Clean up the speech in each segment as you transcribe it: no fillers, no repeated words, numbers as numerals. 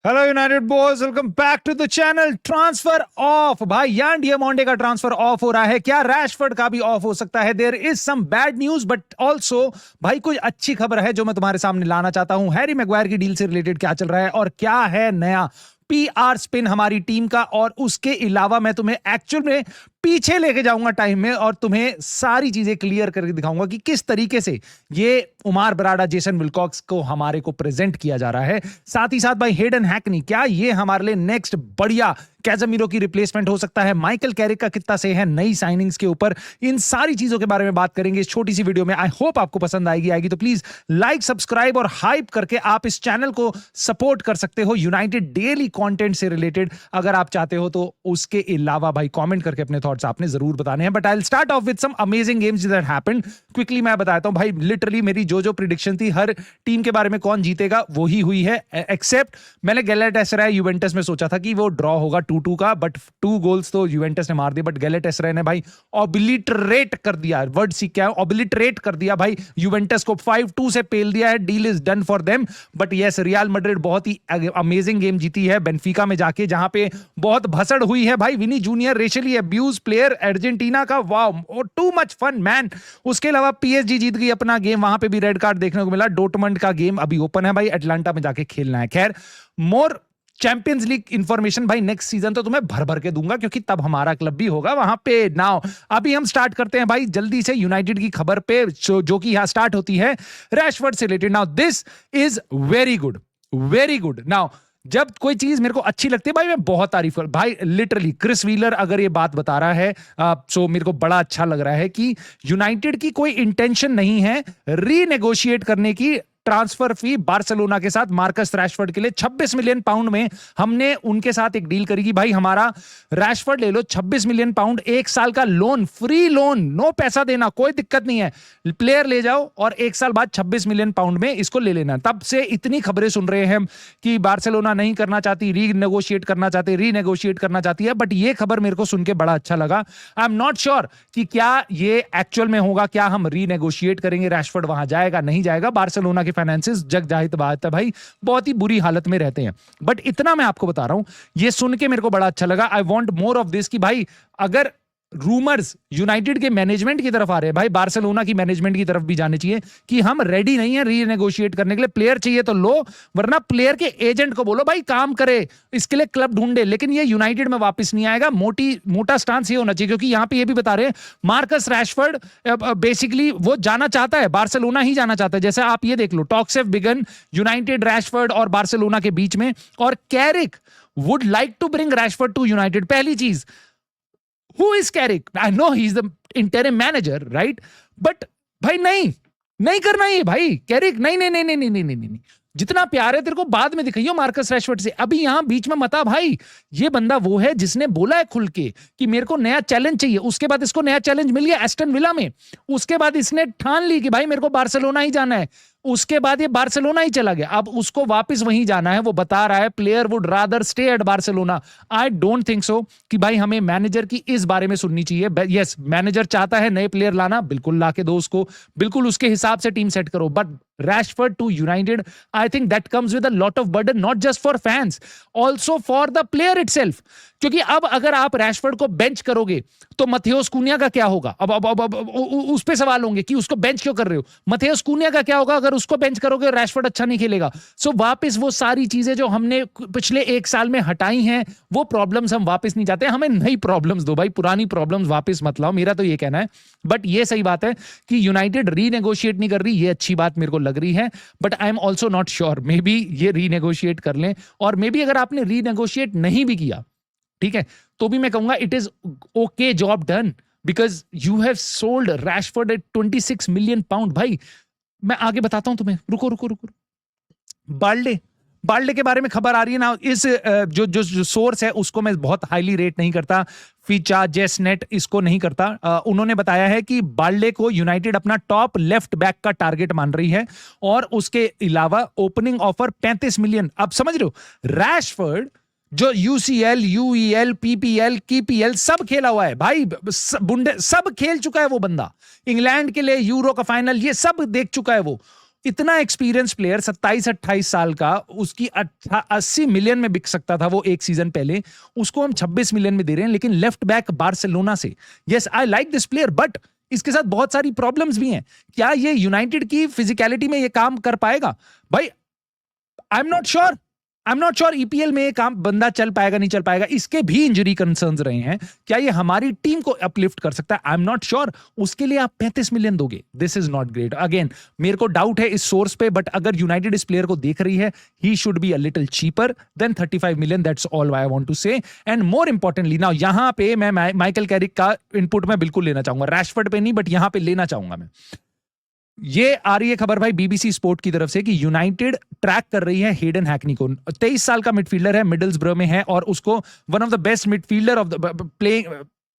Hello United boys, welcome back to the channel. Transfer of भाई, Yan डियामोंडे का transfer of हो रहा है। क्या रैशफोर्ड का भी ऑफ हो सकता है? There is some bad news but also भाई कोई अच्छी खबर है जो मैं तुम्हारे सामने लाना चाहता हूं। हैरी मैग्वायर की डील से रिलेटेड क्या चल रहा है और क्या है नया पीआर स्पिन हमारी टीम का। और उसके अलावा मैं तुम्हें एक्चुअल में पीछे लेके जाऊंगा टाइम में और तुम्हें सारी चीजें क्लियर करके दिखाऊंगा कि किस तरीके से ये उमार बराडा, जेसन विल्कॉक्स को हमारे को प्रेजेंट किया जा रहा है। साथ ही साथ भाई हेडन हैकनी, क्या ये हमारे लिए नेक्स्ट बढ़िया कैज़मीरो की रिप्लेसमेंट हो सकता है? माइकल कैरिक का कितना से है नई साइनिंग्स के ऊपर? इन सारी चीजों के बारे में बात करेंगे इस छोटी सी वीडियो में। आई होप आपको पसंद आएगी तो प्लीज लाइक, सब्सक्राइब और हाइप करके आप इस चैनल को सपोर्ट कर सकते हो यूनाइटेड डेली कंटेंट से रिलेटेड अगर आप चाहते हो तो। उसके अलावा भाई कमेंट करके अपने थॉट्स आपने जरूर बताने हैं। But I will start off with some amazing games that happened. Quickly मैं बताता हूं भाई, लिटरली मेरी जो प्रिडिक्शन थी हर टीम के बारे में कौन जीतेगा वो ही हुई है, एक्सेप्ट मैंने गैलाटासराय यूवेंटस में सोचा था कि वो ड्रॉ होगा 2-2 का, बट 2 गोल्स तो यूवेंटस ने मार दिए। बट गैलाटासराय ने भाई ऑब्लिटरेट कर दिया, वर्ड सीख क्या है, ऑब्लिटरेट कर दिया भाई यूवेंटस को, 5-2 से पेल दिया है। Deal is done for them. But yes, real Madrid बहुत ही अमेजिंग गेम जीती है बेंफिका में जाके, जहां पे बहुत भसड़ हुई है भाई। Vini Junior racially abuse player Argentina का, wow too much fun man. उसके अलावा पीएसजी जीत गई अपना गेम, वहां पे भी रेड कार्ड देखने को मिला। डोटमंड का गेम अभी ओपन है भाई, अटलांटा में जाके खेलना है। खैर, मोर चैंपियंस लीग इंफॉर्मेशन भाई नेक्स्ट सीजन तो तुम्हें भर भर के दूंगा, क्योंकि तब हमारा क्लब भी होगा वहां पे। नाउ अभी हम स्टार्ट करते हैं भाई जल्दी से यूनाइटेड की खबर पे, जो कि यहां स्टार्ट होती है रैशफोर्ड से related. Now this is very good, very good. Now जब कोई चीज मेरे को अच्छी लगती है भाई मैं बहुत तारीफ कर, भाई लिटरली क्रिस व्हीलर अगर ये बात बता रहा है सो मेरे को बड़ा अच्छा लग रहा है कि यूनाइटेड की कोई इंटेंशन नहीं है रीनेगोशिएट करने की ट्रांसफर फी बार्सिलोना के साथ मार्कस रैशफोर्ड के लिए। 26 मिलियन पाउंड में हमने उनके साथ एक डील करी कि भाई हमारा रैशफोर्ड ले लो, 26 मिलियन पाउंड, 1 साल का लोन, फ्री लोन, नो पैसा देना, कोई दिक्कत नहीं है, प्लेयर ले जाओ और 1 साल बाद 26 मिलियन पाउंड में इसको ले लेना। तब से इतनी खबरें सुन रहे हैं कि बार्सिलोना नहीं करना चाहती, रीनेगोशिएट करना चाहती है। बट ये खबर मेरे को सुन के बड़ा अच्छा लगा। आई एम नॉट श्योर कि क्या ये एक्चुअल में होगा, क्या हम रीनेगोशिएट करेंगे, रैशफोर्ड वहां जाएगा नहीं जाएगा। बार्सिलोना फाइनेंसेस जग जाहिर बात है भाई बहुत ही बुरी हालत में रहते हैं। बट इतना मैं आपको बता रहा हूं, ये सुन के मेरे को बड़ा अच्छा लगा। I want more of this कि भाई अगर रूमर्स यूनाइटेड के मैनेजमेंट की तरफ आ रहे हैं भाई, बार्सिलोना की मैनेजमेंट की तरफ भी जाने चाहिए कि हम रेडी नहीं है रीनेगोशिएट करने के लिए, प्लेयर चाहिए तो लो, वरना प्लेयर के एजेंट को बोलो भाई काम करे, इसके लिए क्लब ढूंढे। लेकिन ये यूनाइटेड में वापस नहीं आएगा। मोटा स्टांस ये होना चाहिए, क्योंकि यहां पे ये भी बता रहे हैं मार्कस रैशफोर्ड बेसिकली वो जाना चाहता है, बार्सिलोना ही जाना चाहता है। जैसे आप ये देख लो, talks have begun United, Rashford और बार्सिलोना के बीच में, और Carrick would like to bring Rashford to United. पहली चीज, who is Carrick? I know he's the interim manager, right? But भाई नहीं करना ये भाई, कैरिक नहीं। जितना प्यार है तेरे को बाद में दिखाइयो मार्कस रैशफोर्ड से, अभी यहां बीच में मता भाई। ये बंदा वो है जिसने बोला है खुल के कि मेरे को नया चैलेंज चाहिए। उसके बाद इसको नया चैलेंज मिल गया एस्टन विला में, उसके बाद इसने ठान ली कि भाई मेरे को बार्सिलोना ही जाना है। उसके बाद ये बार्सिलोना ही चला गया, अब उसको वापस वहीं जाना है। वो बता रहा है player would rather stay at Barcelona. I don't think so कि भाई हमें मैनेजर की इस बारे में सुननी चाहिए। यस, मैनेजर चाहता है नए प्लेयर लाना, बिल्कुल लाके दो उसको, बिल्कुल उसके हिसाब से टीम सेट करो। But Rashford to United, I think that comes with a lot of burden, not just for fans, also for the player itself. क्योंकि अब अगर आप रैशफोर्ड को बेंच करोगे तो मथेउस कूनिया का क्या होगा? अब उस पे सवाल होंगे कि उसको बेंच क्यों कर रहे हो। मथेउस कूनिया का क्या होगा अगर उसको बेंच करोगे, रैशफोर्ड अच्छा नहीं खेलेगा। सो वापस वो सारी चीजें जो हमने पिछले 1 साल में हटाई हैं, वो प्रॉब्लम्स हम वापस नहीं चाहते। हमें नई प्रॉब्लम्स दो भाई, पुरानी प्रॉब्लम्स वापस मत लाओ, मेरा तो ये कहना है। बट ये सही बात है कि यूनाइटेड रीनेगोशिएट नहीं कर रही, ये अच्छी बात मेरे को लग रही है। But I am also not sure, may be ये रीनेगोशिएट कर लें, और मे बी अगर आपने रीनेगोशिएट नहीं भी किया, ठीक है, तो भी मैं कहूंगा it is okay, job done, because you have sold Rashford at 26 million pound. भाई मैं आगे बताता हूं तुम्हें, रुको। बाल्डे के बारे में खबर आ रही है ना, इस जो सोर्स है उसको मैं बहुत हाईली रेट नहीं करता, फीचा जेसनेट इसको नहीं करता। उन्होंने बताया है कि बाल्डे को यूनाइटेड अपना टॉप लेफ्ट बैक का टारगेट मान रही है, और उसके अलावा ओपनिंग ऑफर 35 मिलियन। अब समझ रहे हो, रैशफोर्ड जो यूसीएल, यूईएल, पीपीएल, कीपीएल सब खेला हुआ है भाई, सब खेल चुका है वो बंदा, इंग्लैंड के लिए यूरो का फाइनल ये सब देख चुका है वो। इतना एक्सपीरियंस प्लेयर 27-28 साल का, उसकी 80 मिलियन में बिक सकता था वो एक सीजन पहले, उसको हम 26 मिलियन में दे रहे हैं, लेकिन लेफ्ट बैक बार्सिलोना से। Yes, I like this player, but इसके साथ बहुत सारी प्रॉब्लम्स भी हैं। क्या ये यूनाइटेड की फिजिकलिटी में ये काम कर पाएगा भाई? I am not sure EPL में ये काम बंदा चल पाएगा नहीं चल पाएगा। इसके भी इंजरी कंसर्न्स रहे हैं। क्या ये हमारी टीम को अपलिफ्ट कर सकता है? I am not sure. उसके लिए आप 35 मिलियन दोगे, this is not great. Again, मेरे को डाउट है इस सोर्स पे, बट अगर यूनाइटेड इस प्लेयर को देख रही है, he should be a little cheaper than 35 million. That's all I want to say. And more importantly now, यहां पे मैं माइकल कैरिक का इनपुट में बिल्कुल लेना चाहूंगा, रैशफोर्ड पे नहीं, बट यहां पे लेना चाहूंगा मैं। ये आ रही है खबर भाई बीबीसी स्पोर्ट की तरफ से कि यूनाइटेड ट्रैक कर रही है हेडन हैकनी को। 23 साल का मिडफील्डर है, मिडल्सब्रो में है, और उसको one of the best midfielder of the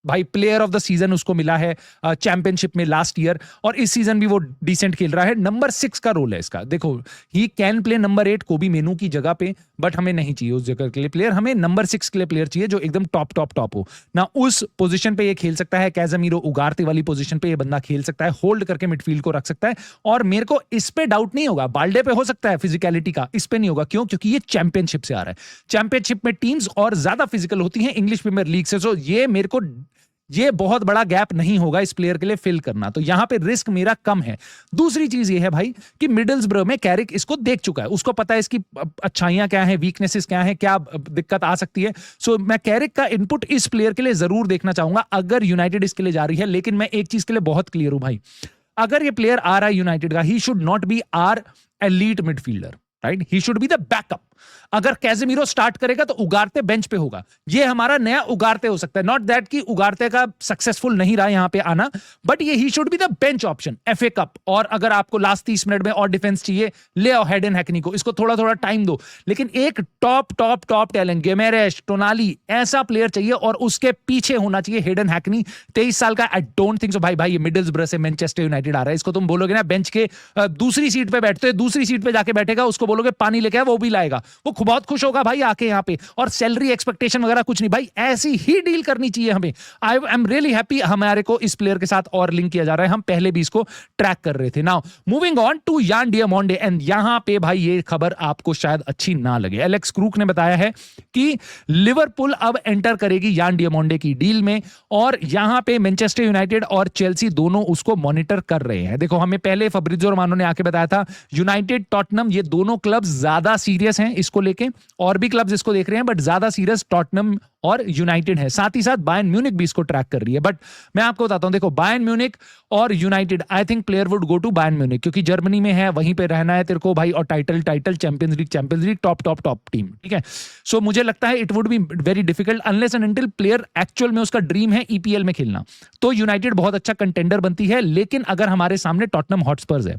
player of the season उसको मिला है चैंपियनशिप में लास्ट ईयर, और इस सीजन भी वो डिसेंट खेल रहा है। नंबर 6 का रोल है इसका। देखो, ही कैन प्ले नंबर 8 कोबी मेनू की जगह पे, बट हमें नहीं चाहिए उस जगह के लिए प्लेयर, हमें नंबर 6 के लिए प्लेयर चाहिए जो एकदम टॉप हो ना। उस पोजीशन पे ये खेल सकता है, कैज़ेमीरो उगारते वाली पोजीशन पे ये बंदा खेल सकता है, होल्ड करके मिडफील्ड को रख सकता है। और मेरे को इस पे डाउट नहीं होगा, बाल्डे पे हो सकता है फिजिकलिटी का, इस पे नहीं होगा। क्यों? क्योंकि ये चैंपियनशिप से आ रहा है। चैंपियनशिप में टीम्स और ज्यादा फिजिकल होती हैं इंग्लिश प्रीमियर लीग से, सो ये मेरे को ये बहुत बड़ा गैप नहीं होगा इस प्लेयर के लिए फिल करना, तो यहां पे रिस्क मेरा कम है। दूसरी चीज ये है भाई कि मिडल्सब्रो में कैरिक इसको देख चुका है, उसको पता है इसकी अच्छाइयां क्या हैं, वीकनेसेस क्या हैं, क्या दिक्कत आ सकती है। सो मैं कैरिक का इनपुट इस प्लेयर के लिए जरूर देखना चाहूंगा अगर यूनाइटेड इसके लिए जा रही है। लेकिन मैं एक चीज के लिए बहुत क्लियर हूं भाई, अगर ये प्लेयर आ रहा है यूनाइटेड का, he should not be our elite midfielder, right? He should be the backup. अगर कैज़ेमीरो स्टार्ट करेगा तो उगारते बेंच पे होगा, ये हमारा नया उगारते हो सकता है। नॉट दैट कि उगारते का सक्सेसफुल नहीं रहा यहां पे आना, बट ये ही should be the bench option FA cup. और अगर आपको लास्ट 30 मिनट में और डिफेंस चाहिए, ले आओ हेडन हैकनी को, इसको थोड़ा थोड़ा टाइम दो। लेकिन एक टॉप टैलेंट, गेमेरेश, टोनाली, ऐसा प्लेयर चाहिए, और उसके पीछे होना चाहिए हेडन हैकनी। 23 साल का, आई डोंट थिंक सो भाई ये मिडल्सब्रो से मैनचेस्टर यूनाइटेड आ रहा है, इसको तुम बोलोगे ना बेंच के दूसरी सीट पे बैठते, दूसरी सीट पे जाके बैठेगा, उसको बोलोगे पानी लेके आ, वो भी लाएगा, वो बहुत खुश होगा भाई आके यहाँ पे। और सैलरी एक्सपेक्टेशन वगैरह कुछ नहीं भाई, ऐसी ही डील करनी चाहिए हमें। आई एम रियली हैप्पी हमारे को इस प्लेयर के साथ और लिंक किया जा रहा है, हम पहले भी इसको ट्रैक कर रहे थे। नाउ मूविंग ऑन टू यान डियामोंडे, एंड यहां पे भाई ये खबर आपको शायद अच्छी ना लगे। एलेक्स क्रूक ने बताया है कि लिवरपूल अब एंटर करेगी यान डियामोंडे की डील में, और यहां पे मैनचेस्टर यूनाइटेड और चेल्सी दोनों उसको मॉनिटर कर रहे हैं। देखो, हमें पहले फब्रिज़ो रोमानो ने आके बताया था यूनाइटेड, टॉटनम, ये दोनों क्लब ज्यादा सीरियस हैं इसको लेके, और भी क्लब्स इसको देख रहे हैं, बट ज्यादा सीरियस टॉटनम और यूनाइटेड है। साथ ही साथ बायर्न म्यूनिक भी इसको ट्रैक कर रही है। बट मैं आपको बताता हूं, देखो, बायर्न म्यूनिक और United, I think player would go to Bayern Munich, क्योंकि जर्मनी में है, वहीं पे रहना है तेरे को भाई, और title champions league top team, ठीक है। सो मुझे लगता है it would be very difficult unless and until player actual में उसका ड्रीम है ईपीएल में खेलना, तो यूनाइटेड बहुत अच्छा कंटेंडर बनती है। लेकिन अगर हमारे सामने टॉटनम हॉटस्पर्स है,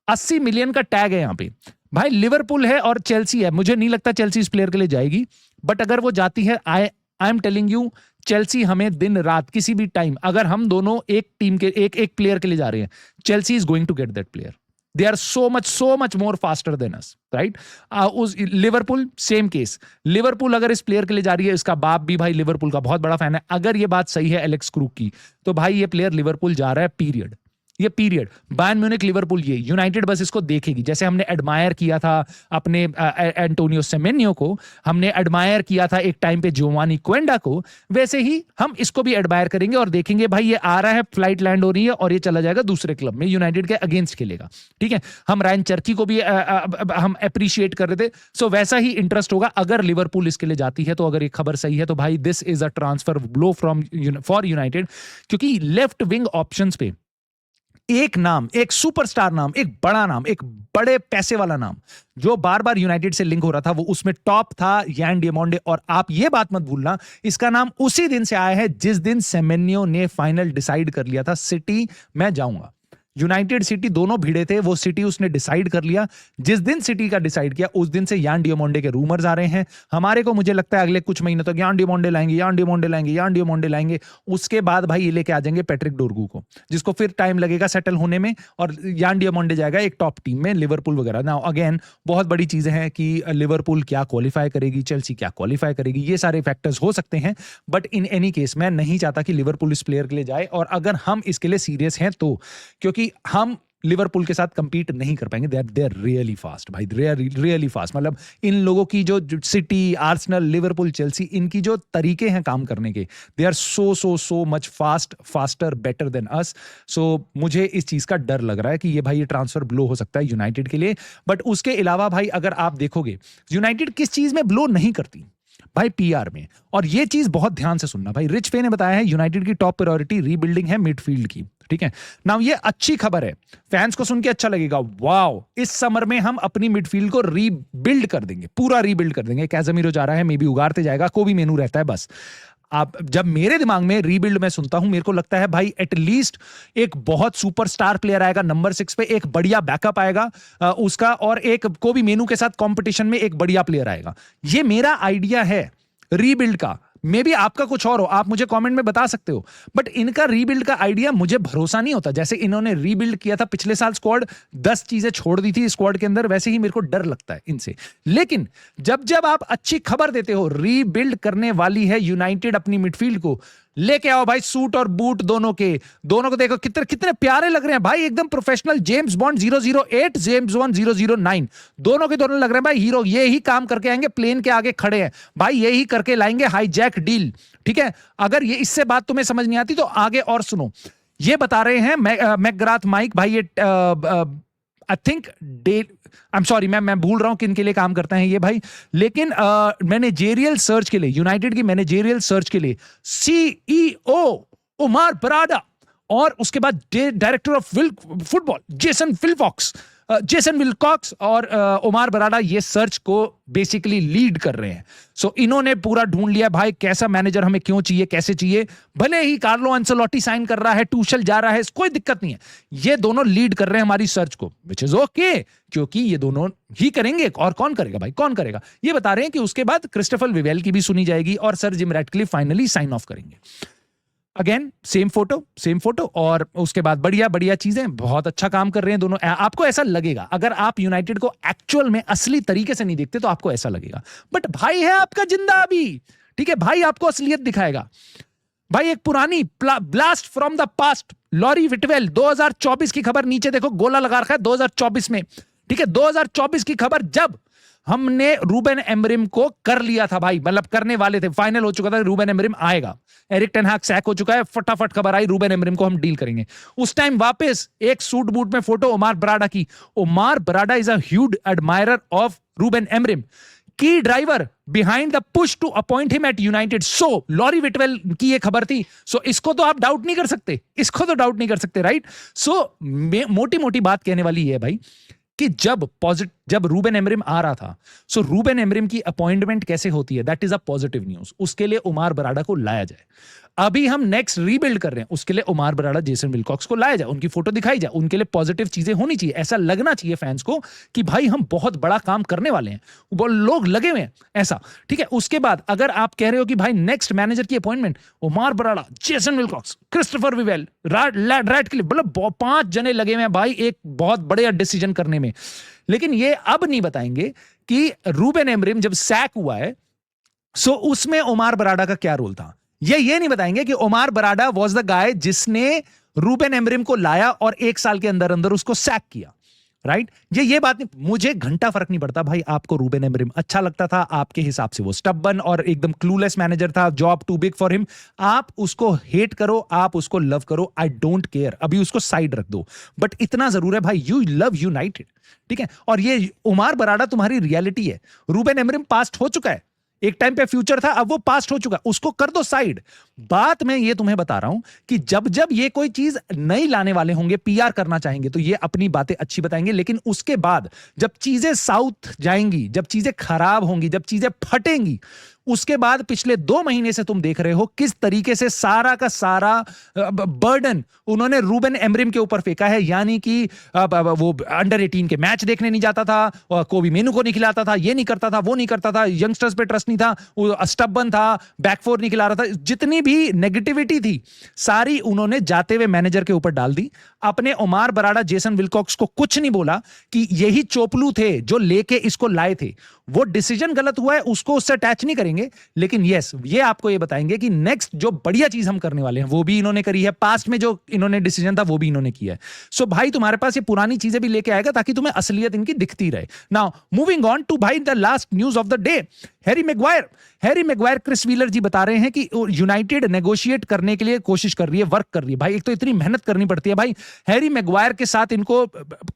80 मिलियन का टैग है यहां पे भाई, लिवरपूल है और चेल्सी है, मुझे नहीं लगता चेल्सी इस प्लेयर के लिए जाएगी। बट अगर वो जाती है, I am telling you, Chelsea हमें दिन रात किसी भी टाइम, अगर हम दोनों एक टीम के एक प्लेयर के लिए जा रहे हैं, Chelsea is going to get that player. They are so much more faster than us, right? उस लिवरपूल सेम केस, लिवरपूल अगर इस प्लेयर के लिए जा रही है, इसका बाप भी भाई लिवरपूल का बहुत बड़ा फैन है, अगर ये बात सही है एलेक्स क्रूक की, तो भाई ये प्लेयर लिवरपूल जा रहा है, पीरियड। ये पीरियड। बायर्न म्यूनिक, लिवरपूल, ये यूनाइटेड बस इसको देखेगी। जैसे हमने एडमायर किया था अपने एंटोनियो सेमेन्यो को, हमने एडमायर किया था एक टाइम पे जोवानी क्वेंडा को, वैसे ही हम इसको भी एडमायर करेंगे और देखेंगे भाई ये आ रहा है, फ्लाइट लैंड हो रही है, और ये चला जाएगा दूसरे क्लब में, यूनाइटेड के अगेंस्ट खेलेगा, ठीक है। हम रायन चर्की को भी हम अप्रिशिएट कर रहे थे, सो वैसा ही इंटरेस्ट होगा अगर लिवरपूल इसके लिए जाती है। तो अगर ये खबर सही है तो भाई this is a transfer blow for United, क्योंकि लेफ्ट विंग ऑप्शंस पे एक नाम, एक सुपरस्टार नाम, एक बड़ा नाम, एक बड़े पैसे वाला नाम जो बार बार यूनाइटेड से लिंक हो रहा था, वो उसमें टॉप था, यान डियामोंडे। और आप ये बात मत भूलना, इसका नाम उसी दिन से आया है जिस दिन सेमेन्यो ने फाइनल डिसाइड कर लिया था, सिटी मैं जाऊंगा। यूनाइटेड सिटी दोनों भिड़े थे, वो सिटी उसने डिसाइड कर लिया। जिस दिन सिटी का डिसाइड किया उस दिन से यान डियामोंडे के रूमर्स आ रहे हैं हमारे को। मुझे लगता है अगले कुछ महीनों तक यान डियामोंडे लाएंगे। उसके बाद भाई ये लेके आ जाएंगे पैट्रिक डोरगू को, जिसको फिर टाइम लगेगा सेटल होने में, और यान डियामोंडे जाएगा एक टॉप टीम में, लिवरपूल वगैरह। नाउ अगेन बहुत बड़ी चीजें हैं कि लिवरपूल क्या क्वालिफाई करेगी, चेल्सी क्या क्वालिफाई करेगी, ये सारे फैक्टर्स हो सकते हैं। बट इन एनी केस मैं नहीं चाहता कि लिवरपूल इस प्लेयर के लिए जाए, और अगर हम इसके लिए सीरियस हैं तो, क्योंकि हम लिवरपूल के साथ compete नहीं कर पाएंगे. They are really fast भाई, really fast. मतलब इन लोगों की जो सिटी, आर्सेनल, लिवरपूल, चेल्सी, इनकी जो तरीके हैं काम करने के, they are so much faster, better than us. So मुझे इस चीज का डर लग रहा है कि ये भाई ये ट्रांसफर ब्लो हो सकता है यूनाइटेड के लिए. बट उसके अलावा भाई अगर आप देखोगे यूनाइटेड किस चीज में ब्लो नहीं करती भाई, पीआर में. और ये चीज बहुत ध्यान से सुनना भाई. रिच फे ने बताया है यूनाइटेड की टॉप प्रायोरिटी रीबिल्डिंग है मिडफील्ड की. ठीक है नाउ, ये अच्छी खबर है, फैंस को सुन के अच्छा लगेगा. वाओ, इस समर में हम अपनी मिडफील्ड को रीबिल्ड कर देंगे, पूरा रीबिल्ड कर देंगे. कैज़ेमीरो जा रहा है, मे बी उगारते जाएगा, कोबी मेनू रहता है बस. आप जब मेरे दिमाग में रीबिल्ड में सुनता हूं, मेरे को लगता है भाई एटलीस्ट एक बहुत सुपरस्टार प्लेयर आएगा नंबर 6 पे, एक बढ़िया बैकअप आएगा उसका, और एक कोबी मेनू के साथ कंपटीशन में एक बढ़िया प्लेयर आएगा. ये मेरा आइडिया है रीबिल्ड का. मे बी आपका कुछ और हो, आप मुझे कमेंट में बता सकते हो. बट इनका रीबिल्ड का आइडिया मुझे भरोसा नहीं होता. जैसे इन्होंने रीबिल्ड किया था पिछले साल, स्क्वाड 10 चीजें छोड़ दी थी स्क्वाड के अंदर, वैसे ही मेरे को डर लगता है इनसे. लेकिन जब आप अच्छी खबर देते हो, रीबिल्ड करने वाली है यूनाइटेड अपनी मिडफील्ड को, लेके आओ भाई सूट और बूट दोनों को देखो कितने प्यारे लग रहे हैं भाई, एकदम professional. James bond 008, James bond 009, दोनों के दोनों लग रहे हैं भाई हीरो. ये ही काम करके आएंगे, प्लेन के आगे खड़े हैं भाई, ये ही करके लाएंगे हाईजैक डील. ठीक है, अगर ये इससे बात तुम्हें समझ नहीं आती तो आगे और सुनो. ये बता रहे हैं मैकग्राथ माइक भाई, ये I think I am sorry, मैं भूल रहा हूं किन के लिए काम करते हैं ये भाई, लेकिन मैनेजेरियल सर्च के लिए, यूनाइटेड की मैनेजेरियल सर्च के लिए सीईओ उमार बराडा और उसके बाद director of football Jason Wilcox और उमार बराडा ये सर्च को बेसिकली लीड कर रहे हैं. सो इन्होंने पूरा ढूंढ लिया भाई कैसा मैनेजर हमें क्यों चाहिए, कैसे चाहिए. भले ही कार्लो एंसेलोटी साइन कर रहा है, टूशल जा रहा है, कोई दिक्कत नहीं है. ये दोनों लीड कर रहे हैं हमारी सर्च को, विच इज ओके, क्योंकि ये दोनों ही करेंगे. और कौन करेगा भाई, कौन करेगा. ये बता रहे हैं कि उसके बाद क्रिस्टोफर विवेल की भी सुनी जाएगी और sir Jim Ratcliffe finally sign off करेंगे. अगेन सेम फोटो और उसके बाद बढ़िया चीजें, बहुत अच्छा काम कर रहे हैं दोनों. आपको ऐसा लगेगा, अगर आप यूनाइटेड को एक्चुअल में असली तरीके से नहीं देखते तो आपको ऐसा लगेगा. बट भाई है आपका जिंदा अभी, ठीक है भाई, आपको असलियत दिखाएगा भाई. एक पुरानी blast from the past, Laurie Whitwell 2024 की खबर, नीचे देखो गोला लगा रखा है 2024 में. ठीक है, 2024 की खबर, जब हमने रूबेन एमरिम को कर लिया था भाई, मतलब करने वाले थे, फाइनल हो चुका था, रूबेन एमरिम आएगा, एरिक टेन हाग सैक हो चुका है, फटाफट खबर आई रूबेन एमरिम को हम डील करेंगे. उस टाइम वापस एक सूट बूट में फोटो उमार बराडा की. Omar Berrada is a huge admirer of Ruben Amorim, की driver behind the push to appoint him at United. So Laurie Whitwell की ये खबर थी. सो इसको तो आप डाउट नहीं कर सकते, राइट. सो मोटी बात कहने वाली है भाई कि जब रूबेन एमरिम आ रहा था, सो रूबेन एमरिम की अपॉइंटमेंट कैसे होती है, that is a positive news. उसके लिए उमार बराडा को लाया जाए. अभी हम नेक्स्ट रीबिल्ड कर रहे हैं, उसके लिए उमार बराडा, जेसन विलकॉक्स को लाया जाए, उनकी फोटो दिखाई जाए, उनके लिए पॉजिटिव चीजें होनी चाहिए. ऐसा लगना चाहिए फैंस को कि भाई हम बहुत बड़ा काम करने वाले हैं, वो लोग लगे हुए हैं ऐसा. ठीक है, उसके बाद अगर आप कह रहे हो कि भाई नेक्स्ट मैनेजर की appointment Omar Berrada, Jason Wilcox, Christopher Vivell, Ratcliffe, मतलब 5 जने लगे हुए हैं भाई एक बहुत बड़े डिसीजन करने में. लेकिन ये अब नहीं बताएंगे कि रूबेन एमरिम जब सैक हुआ है, सो उसमें उमार बराडा का क्या रोल था. ये नहीं बताएंगे कि उमार बराडा वाज द गाय जिसने रूबेन एमरिम को लाया और 1 साल के अंदर उसको सैक किया, राइट. ये बात नहीं, मुझे घंटा फर्क नहीं पड़ता भाई. आपको रूबेन एमरिम अच्छा लगता था, आपके हिसाब से वो स्टबन और एकदम क्लूलेस मैनेजर था, job too big for him. आप उसको हेट करो, आप उसको लव करो, आई डोंट केयर, अभी उसको साइड रख दो. बट इतना जरूर है भाई, यू लव यूनाइटेड, ठीक है. और ये उमार बराडा तुम्हारी रियलिटी है. रूबेन एमरिम पास्ट हो चुका है, एक टाइम पे फ्यूचर था, अब वो पास्ट हो चुका, उसको कर दो साइड. बात मैं ये तुम्हें बता रहा हूं कि जब ये कोई चीज नई लाने वाले होंगे, पीआर करना चाहेंगे, तो ये अपनी बातें अच्छी बताएंगे. लेकिन उसके बाद जब चीजें साउथ जाएंगी, जब चीजें खराब होंगी, जब चीजें फटेंगी, उसके बाद पिछले 2 महीने से तुम देख रहे हो किस तरीके से सारा का सारा बर्डन उन्होंने रूबेन एमरिम के ऊपर फेंका है. यानी कि वो अंडर 18 के मैच देखने नहीं जाता था, कोबी मेनू को नहीं खिलाता था, ये नहीं करता था, वो नहीं करता था, यंगस्टर्स पे ट्रस्ट नहीं था, स्टबन था, बैकफोर नहीं खिला रहा था. जितनी भी नेगेटिविटी थी सारी उन्होंने जाते हुए मैनेजर के ऊपर डाल दी. अपने उमार बराडा, जेसन विलकॉक्स को कुछ नहीं बोला कि यही चोपलू थे जो लेके इसको लाए थे. वो डिसीजन गलत हुआ है, उसको उससे अटैच नहीं करेंगे. बताएंगे, लेकिन यस ये आपको ये बताएंगे कि नेक्स्ट जो बढ़िया चीज हम करने वाले हैं वो भी इन्होंने करी है, पास्ट में जो इन्होंने डिसीजन था वो भी इन्होंने किया है। सो भाई तुम्हारे पास ये पुरानी चीजें भी लेके आएगा ताकि तुम्हें असलियत इनकी दिखती रहे। नाउ मूविंग ऑन टू भाई the last news of the day, Harry Maguire Chris Wheeler ji बता रहे हैं कि यूनाइटेड नेगोशिएट करने के लिए कोशिश कर रही है, वर्क कर रही है। भाई एक तो इतनी मेहनत करनी पड़ती है भाई, हैरी मैग्वायर के साथ इनको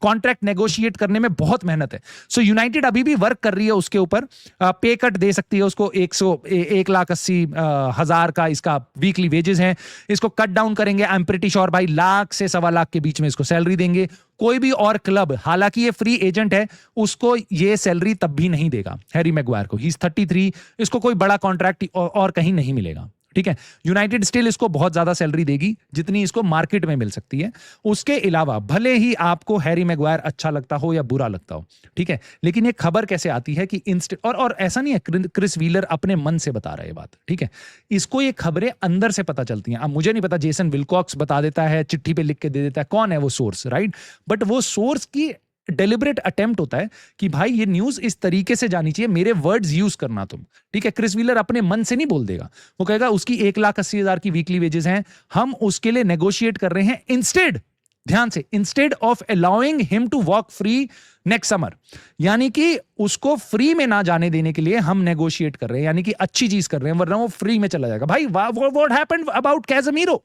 कॉन्ट्रैक्ट नेगोशिएट करने में बहुत मेहनत है। सो यूनाइटेड अभी भी वर्क कर रही है उसके ऊपर, पे कट दे सकती है उसको 1,80,000 का इसका वीकली वेजेस है, इसको कट डाउन करेंगे। आई एम प्रीटी श्योर भाई 1,00,000 से 1,25,000 के बीच में इसको सैलरी देंगे। कोई भी और क्लब, हालांकि ये फ्री एजेंट है, उसको ये सैलरी तब भी नहीं देगा हैरी मैग्वायर को। ही इज 33, इसको कोई बड़ा कॉन्ट्रैक्ट और कहीं नहीं मिलेगा, ठीक है। यूनाइटेड स्टिल इसको बहुत ज्यादा सैलरी देगी जितनी इसको मार्केट में मिल सकती है। उसके अलावा भले ही आपको हैरी मैग्वायर अच्छा लगता हो या बुरा लगता हो, ठीक है, लेकिन ये खबर कैसे आती है कि और ऐसा नहीं है क्रिस व्हीलर अपने मन से बता रहे बात, ठीक है, इसको ये खबरें अंदर से पता चलती हैं। अब मुझे नहीं पता, जेसन विल्कॉक्स बता देता है, चिट्ठी पे लिख के दे देता है, कौन है वो सोर्स, राइट, बट वो सोर्स की डेलिबरेट अटेम्प्ट होता है कि भाई ये न्यूज इस तरीके से जानी चाहिए, मेरे वर्ड्स यूज करना तुम, ठीक है। क्रिस व्हीलर अपने मन से नहीं बोल देगा, वो कहेगा उसकी 1,80,000 की वीकली वेजेस हैं, हम उसके लिए नेगोशिएट कर रहे हैं इंस्टेड, ध्यान से, instead of allowing him to walk free next summer, यानी कि उसको फ्री में ना जाने देने के लिए हम नेगोशिएट कर रहे हैं, यानी कि अच्छी चीज कर रहे हैं, वरना वो फ्री में चला जाएगा। भाई what happened about Casemiro,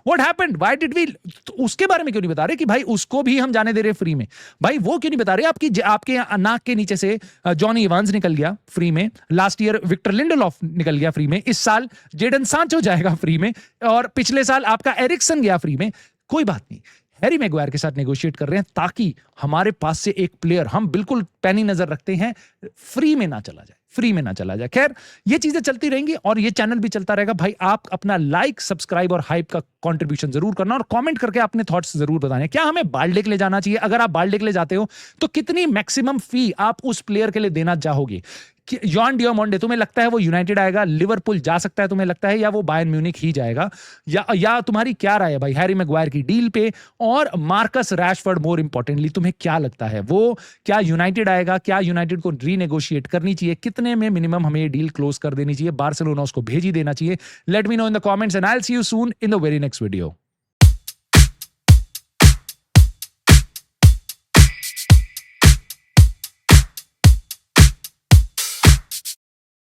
What happened? Why did we? तो उसके बारे में क्यों नहीं बता रहे कि भाई उसको भी हम जाने दे रहे फ्री में? भाई वो क्यों नहीं बता रहे? आपके नाक के नीचे से जॉनी इवांस निकल गया फ्री में, लास्ट ईयर विक्टर लिंडेलॉफ निकल गया फ्री में, इस साल जेडन सांचो जाएगा फ्री में, और पिछले साल आपका एरिक्सन गया फ्री में। कोई बात नहीं, हैरी मैग्वायर के साथ नेगोशिएट कर रहे हैं ताकि हमारे पास से एक प्लेयर, हम बिल्कुल पैनी नजर रखते हैं, फ्री में ना चला जाए, फ्री में ना चला जाए। खैर ये चीजें चलती रहेंगी और ये चैनल भी चलता रहेगा। भाई आप अपना लाइक, सब्सक्राइब और हाइप का कंट्रीब्यूशन जरूर करना और कमेंट करके अपने थॉट्स जरूर बताना। क्या हमें बाल्डे के लिए जाना चाहिए? अगर आप बाल्डे के लिए जाते हो तो कितनी मैक्सिमम फी आप उस प्लेयर के लिए देना चाहोगे? जॉन डियामोंडे, तुम्हें लगता है वो यूनाइटेड आएगा, लिवरपूल जा सकता है तुम्हें लगता है, या वो बायर्न म्यूनिख ही जाएगा? या तुम्हारी क्या राय है भाई हैरी मैग्वायर की डील पे? और मार्कस रैशफोर्ड, मोर इंपॉर्टेंटली तुम्हें क्या लगता है, वो क्या यूनाइटेड आएगा? क्या यूनाइटेड को रीनेगोशिएट करनी चाहिए? कितने में मिनिमम हमें ये डील क्लोज कर देनी चाहिए? बार्सिलोना उसको भेज ही देना चाहिए? Let me know in the comments and I will see you soon in the very next video.